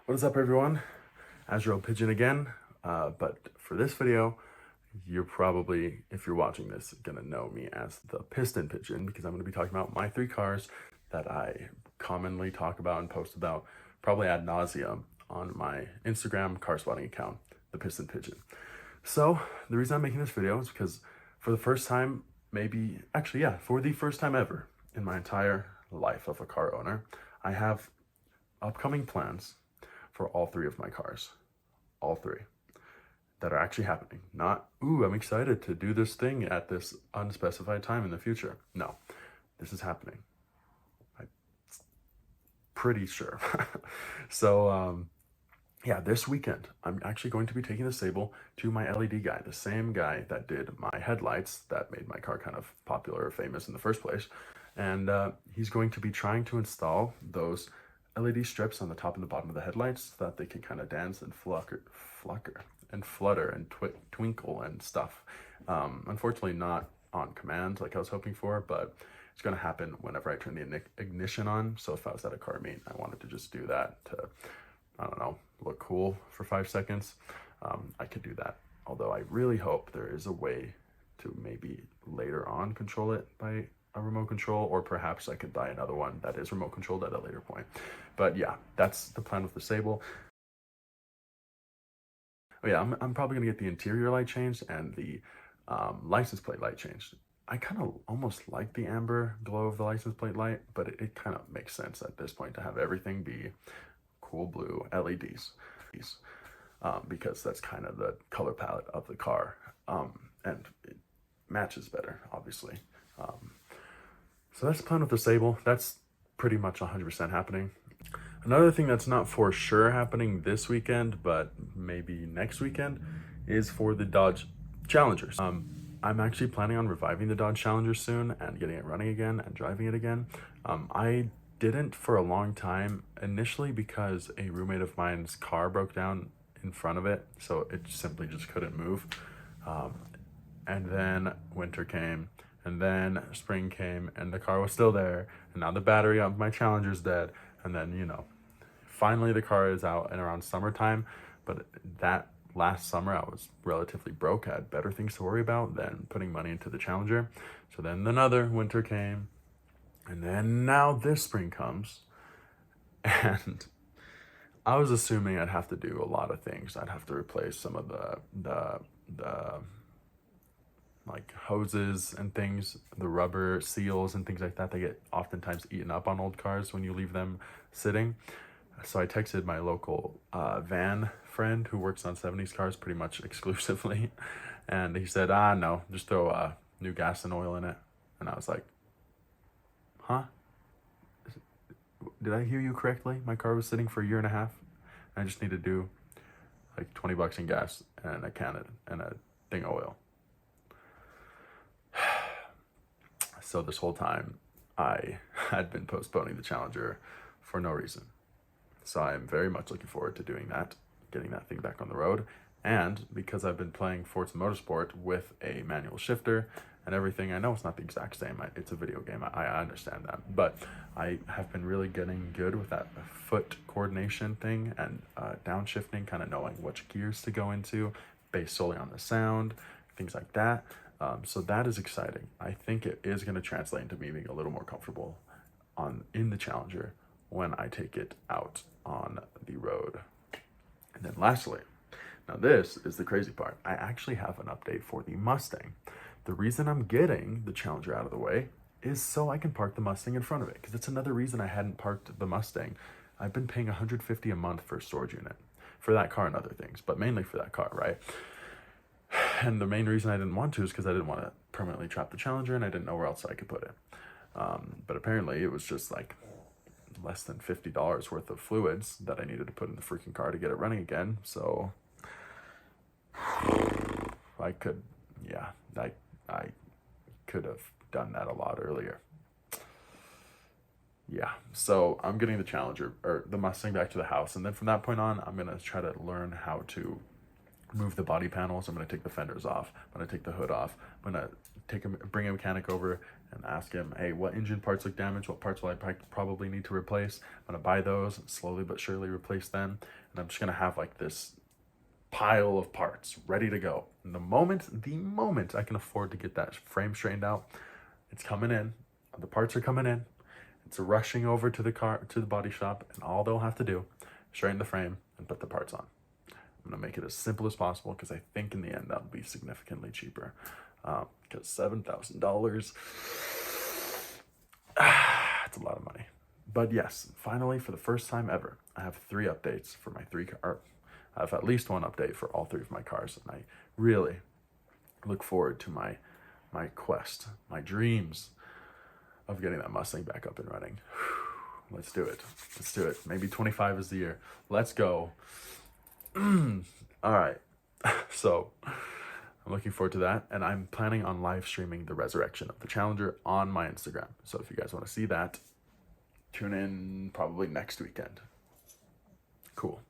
What is up, everyone? Azrael Pigeon again. But for this video, you're probably, if you're watching this, gonna know me as the Piston Pigeon because I'm gonna be talking about my 3 cars that I commonly talk about and post about, probably ad nauseum, on my Instagram car spotting account, the Piston Pigeon. So the reason I'm making this video is because for the first time, for the first time ever in my entire life of a car owner, I have upcoming plans for all 3 of my cars. All 3 that are actually happening. Not, ooh, I'm excited to do this thing at this unspecified time in the future. No, this is happening. I'm pretty sure. So, yeah, this weekend, I'm actually going to be taking the Sable to my LED guy, the same guy that did my headlights that made my car kind of popular or famous in the first place. And he's going to be trying to install those LED strips on the top and the bottom of the headlights so that they can kind of dance and flutter and twinkle and stuff. Unfortunately, not on command like I was hoping for, but it's going to happen whenever I turn the ignition on. So if I was at a car meet, I wanted to just do that to, I don't know, look cool for 5 seconds. I could do that. Although I really hope there is a way to maybe later on control it by a remote control, or perhaps I could buy another one that is remote controlled at a later point. But yeah, that's the plan with the Sable. Oh yeah, I'm probably gonna get the interior light changed and the license plate light changed. I kind of almost like the amber glow of the license plate light, but it kind of makes sense at this point to have everything be cool blue LEDs, because that's kind of the color palette of the car, and it matches better, obviously. So that's the plan with the Sable. That's pretty much 100% happening. Another thing that's not for sure happening this weekend, but maybe next weekend, is for the Dodge Challengers. I'm actually planning on reviving the Dodge Challenger soon and getting it running again and driving it again. I didn't for a long time, initially because a roommate of mine's car broke down in front of it, so it simply just couldn't move. And then winter came, and then spring came, and the car was still there, and now the battery on my Challenger's dead, and then, you know, finally the car is out and around summertime. But that last summer I was relatively broke. I had better things to worry about than putting money into the Challenger. So then another winter came, and then now this spring comes, and I was assuming I'd have to do a lot of things. I'd have to replace some of the like hoses and things, the rubber seals and things like that. They get oftentimes eaten up on old cars when you leave them sitting. So I texted my local van friend who works on 70s cars pretty much exclusively, and he said, no, just throw new gas and oil in it. And I was like, huh? Did I hear you correctly? My car was sitting for a year and a half, and I just need to do like $20 in gas and a can and a thing of oil. So this whole time I had been postponing the Challenger for no reason. So I'm very much looking forward to doing that, getting that thing back on the road. And because I've been playing Forza Motorsport with a manual shifter and everything, I know it's not the exact same. It's a video game. I understand that. But I have been really getting good with that foot coordination thing and downshifting, kind of knowing which gears to go into based solely on the sound, things like that. So that is exciting. I think it is going to translate into me being a little more comfortable in the Challenger when I take it out on the road. And then lastly, now this is the crazy part. I actually have an update for the Mustang. The reason I'm getting the Challenger out of the way is so I can park the Mustang in front of it, because it's another reason I hadn't parked the Mustang. I've been paying $150 a month for a storage unit for that car and other things, but mainly for that car, right? And the main reason I didn't want to is because I didn't want to permanently trap the Challenger, and I didn't know where else I could put it. But apparently it was just like less than $50 worth of fluids that I needed to put in the freaking car to get it running again. So I could have done that a lot earlier. Yeah, so I'm getting the Challenger, or the Mustang, back to the house, and then from that point on, I'm gonna try to learn how to remove the body panels. I'm gonna take the fenders off. I'm gonna take the hood off. I'm gonna bring a mechanic over and ask him, hey, what engine parts look damaged? What parts will I probably need to replace? I'm going to buy those and slowly but surely replace them. And I'm just going to have like this pile of parts ready to go. And the moment I can afford to get that frame straightened out, it's coming in. The parts are coming in. It's rushing over to the body shop, and all they'll have to do is straighten the frame and put the parts on. I'm gonna make it as simple as possible because I think in the end that'll be significantly cheaper. Because $7,000, it's a lot of money. But yes, finally, for the first time ever, I have 3 updates for my 3 car. I have at least 1 update for all 3 of my cars, and I really look forward to my quest, my dreams of getting that Mustang back up and running. Let's do it. Let's do it. Maybe 25 is the year. Let's go. All right. So I'm looking forward to that, and I'm planning on live streaming the resurrection of the Challenger on my Instagram. So if you guys want to see that, tune in probably next weekend. Cool.